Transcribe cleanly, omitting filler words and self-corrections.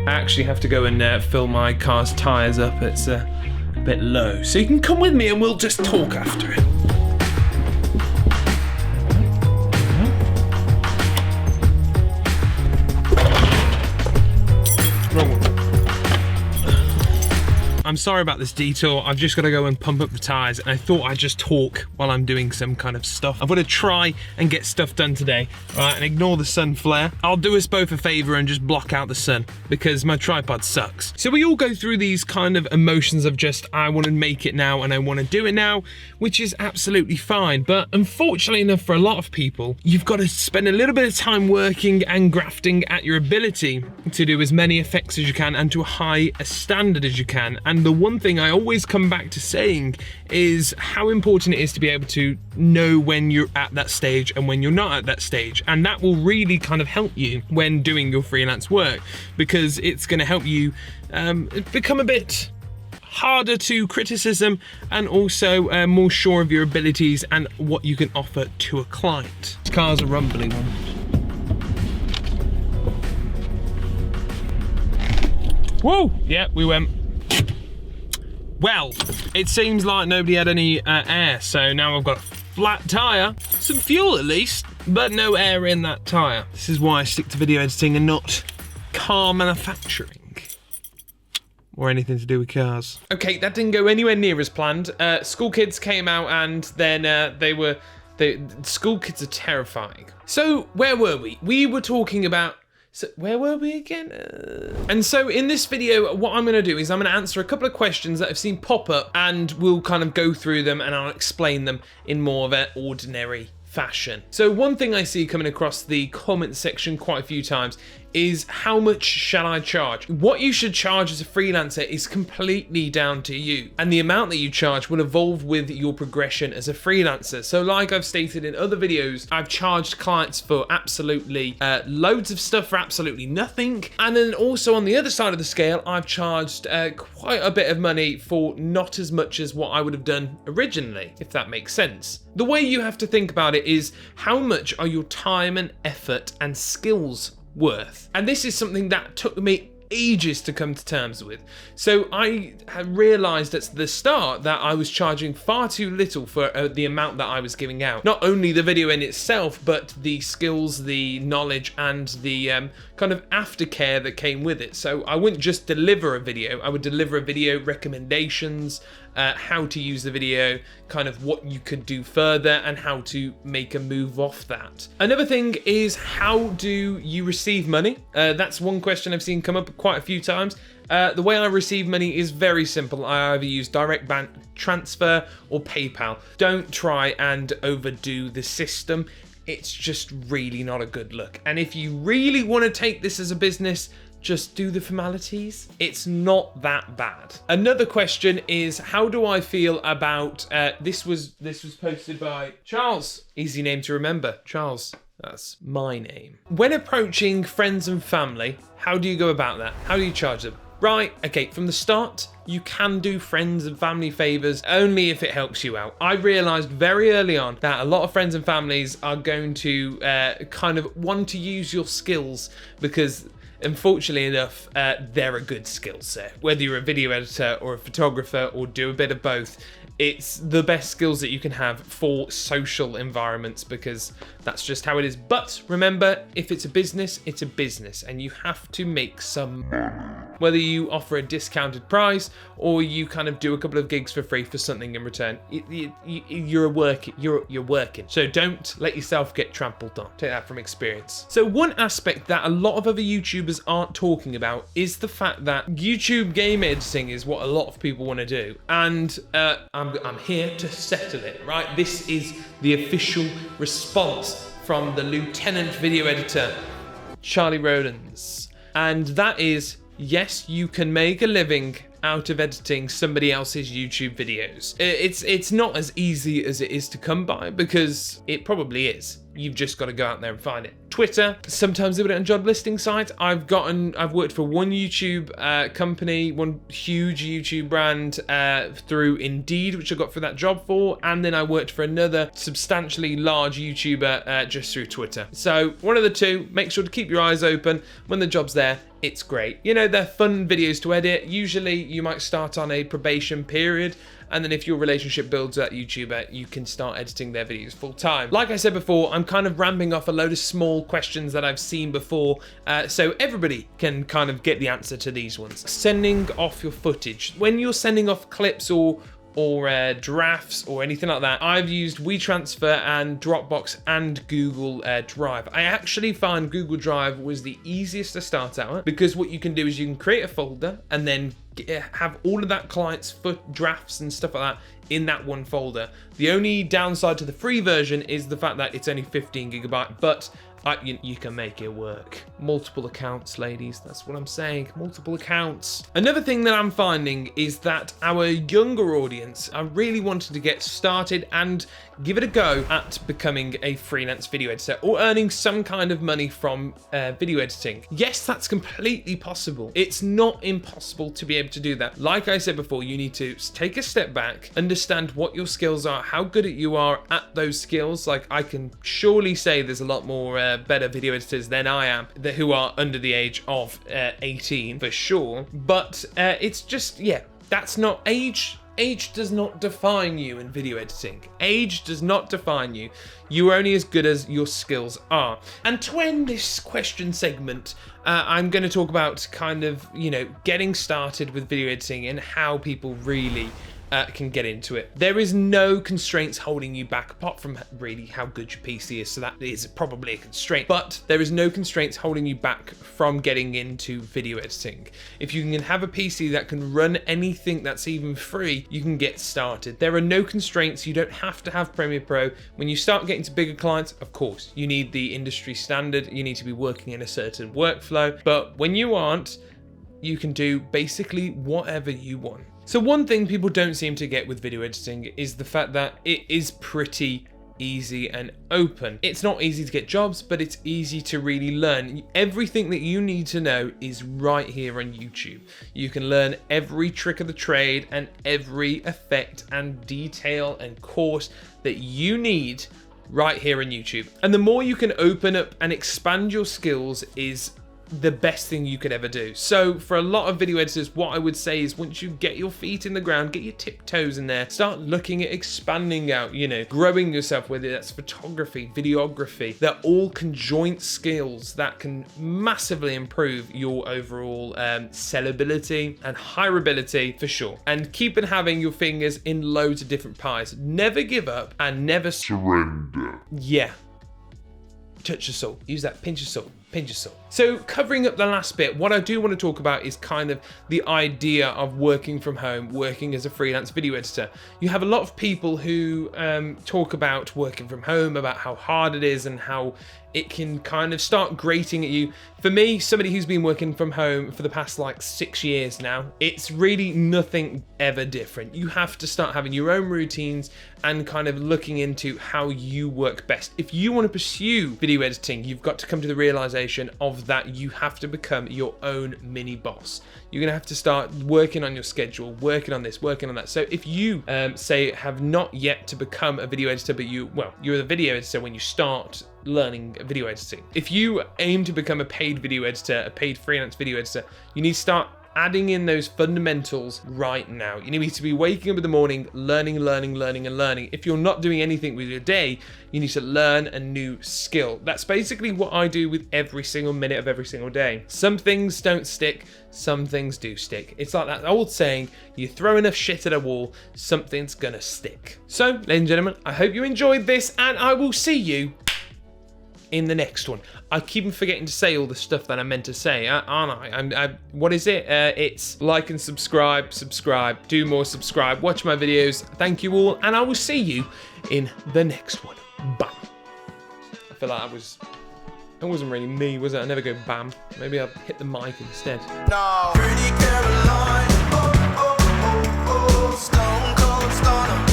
I actually have to go and fill my car's tyres up. It's a bit low. So you can come with me and we'll just talk after it. Wrong one. I'm sorry about this detour. I've just got to go and pump up the tyres, and I thought I'd just talk while I'm doing some kind of stuff. I'm going to try and get stuff done today, right, and ignore the sun flare. I'll do us both a favour and just block out the sun because my tripod sucks. So we all go through these kind of emotions of just, I want to make it now and I want to do it now, which is absolutely fine. But unfortunately enough for a lot of people, you've got to spend a little bit of time working and grafting at your ability to do as many effects as you can and to high a standard as you can. And the one thing I always come back to saying is how important it is to be able to know when you're at that stage and when you're not at that stage. And that will really kind of help you when doing your freelance work, because it's going to help you become a bit harder to criticism and also more sure of your abilities and what you can offer to a client. This car's a rumbly one. Whoa! Yeah, we went. Well, it seems like nobody had any air, so now I've got a flat tyre, some fuel at least, but no air in that tyre. This is why I stick to video editing and not car manufacturing or anything to do with cars. Okay, that didn't go anywhere near as planned. School kids came out and then school kids are terrifying. So where were we? We were talking about, so where were we again? And so in this video, what I'm gonna do is I'm gonna answer a couple of questions that I've seen pop up, and we'll kind of go through them and I'll explain them in more of an ordinary fashion. So one thing I see coming across the comment section quite a few times is, how much shall I charge? What you should charge as a freelancer is completely down to you, and the amount that you charge will evolve with your progression as a freelancer. So like I've stated in other videos, I've charged clients for absolutely loads of stuff for absolutely nothing, and then also on the other side of the scale, I've charged quite a bit of money for not as much as what I would have done originally, if that makes sense. The way you have to think about it is, how much are your time and effort and skills worth? And this is something that took me ages to come to terms with. So I had realized at the start that I was charging far too little for the amount that I was giving out. Not only the video in itself, but the skills, the knowledge, and the kind of aftercare that came with it. So I wouldn't just deliver a video, I would deliver a video, recommendations, how to use the video, kind of what you could do further, and how to make a move off that. Another thing is, how do you receive money? That's one question I've seen come up quite a few times. The way I receive money is very simple. I either use direct bank transfer or PayPal. Don't try and overdo the system. It's just really not a good look. And if you really want to take this as a business, just do the formalities. It's not that bad. Another question is, how do I feel about this was posted by Charles. Easy name to remember, Charles. That's my name. When approaching friends and family, how do you go about that? How do you charge them? Right, okay, from the start, you can do friends and family favors only if it helps you out. I realized very early on that a lot of friends and families are going to kind of want to use your skills because, unfortunately enough, they're a good skill set. Whether you're a video editor or a photographer or do a bit of both, it's the best skills that you can have for social environments, because that's just how it is. But remember, if it's a business and you have to make some money. Whether you offer a discounted price or you kind of do a couple of gigs for free for something in return, you're working. So don't let yourself get trampled on. Take that from experience. So one aspect that a lot of other YouTubers aren't talking about is the fact that YouTube game editing is what a lot of people want to do. And I'm here to settle it, right? This is the official response from the Lieutenant Video Editor, Charlie Rodens. And that is, yes, you can make a living out of editing somebody else's YouTube videos. It's not as easy as it is to come by, because it probably is. You've just got to go out there and find it. Twitter, sometimes do it on job listing sites. I've worked for one YouTube company, one huge YouTube brand through Indeed, which I got for that job for, and then I worked for another substantially large YouTuber just through Twitter. So one of the two, make sure to keep your eyes open. When the job's there, it's great. You know, they're fun videos to edit. Usually you might start on a probation period, and then if your relationship builds with that YouTuber, you can start editing their videos full time. Like I said before, I'm kind of ramping off a load of small questions that I've seen before, so everybody can kind of get the answer to these ones. Sending off your footage. When you're sending off clips or drafts or anything like that, I've used WeTransfer and Dropbox and Google Drive. I actually find Google Drive was the easiest to start out with, because what you can do is you can create a folder and then have all of that client's drafts and stuff like that in that one folder. The only downside to the free version is the fact that it's only 15 gigabyte, but you can make it work. Multiple accounts, ladies, that's what I'm saying, multiple accounts. Another thing that I'm finding is that our younger audience are really wanting to get started and give it a go at becoming a freelance video editor or earning some kind of money from video editing. Yes, that's completely possible. It's not impossible to be able to do that. Like I said before, you need to take a step back, understand what your skills are, how good you are at those skills. Like, I can surely say there's a lot more better video editors than I am who are under the age of 18 for sure, but it's just, yeah, that's not age. Age does not define you in video editing. Age does not define you. You are only as good as your skills are. And to end this question segment, I'm going to talk about kind of, you know, getting started with video editing and how people really can get into it. There is no constraints holding you back apart from really how good your PC is, so that is probably a constraint, but there is no constraints holding you back from getting into video editing. If you can have a PC that can run anything that's even free, you can get started. There are no constraints. You don't have to have Premiere Pro. When you start getting to bigger clients, of course, you need the industry standard. You need to be working in a certain workflow, but when you aren't, you can do basically whatever you want. So one thing people don't seem to get with video editing is the fact that it is pretty easy and open. It's not easy to get jobs, but it's easy to really learn. Everything that you need to know is right here on YouTube. You can learn every trick of the trade and every effect and detail and course that you need right here on YouTube. And the more you can open up and expand your skills is the best thing you could ever do. So for a lot of video editors, what I would say is once you get your feet in the ground, get your tiptoes in there, start looking at expanding out, you know, growing yourself, whether that's photography, videography. They're all conjoint skills that can massively improve your overall sellability and hireability for sure. And keep on having your fingers in loads of different pies. Never give up and never surrender. Yeah. Touch of salt. Use that pinch of salt. Pinch of salt. So covering up the last bit, what I do want to talk about is kind of the idea of working from home, working as a freelance video editor. You have a lot of people who talk about working from home, about how hard it is and how it can kind of start grating at you. For me, somebody who's been working from home for the past like 6 years now, it's really nothing ever different. You have to start having your own routines and kind of looking into how you work best. If you want to pursue video editing, you've got to come to the realization of that you have to become your own mini boss. You're gonna have to start working on your schedule, working on this, working on that. So if you say have not yet to become a video editor, but you're the video editor when you start learning video editing. If you aim to become a paid video editor, a paid freelance video editor, you need to start adding in those fundamentals right now. You need to be waking up in the morning, learning. If you're not doing anything with your day, you need to learn a new skill. That's basically what I do with every single minute of every single day. Some things don't stick, some things do stick. It's like that old saying, you throw enough shit at a wall, something's gonna stick. So, ladies and gentlemen, I hope you enjoyed this, and I will see you in the next one. I keep forgetting to say all the stuff that I meant to say, aren't I? What is it? It's like and subscribe, do more, subscribe, watch my videos. Thank you all, and I will see you in the next one. Bam. I feel like that wasn't really me, was it? I never go bam. Maybe I'll hit the mic instead. No. Pretty Caroline, Stone Cold Stunner.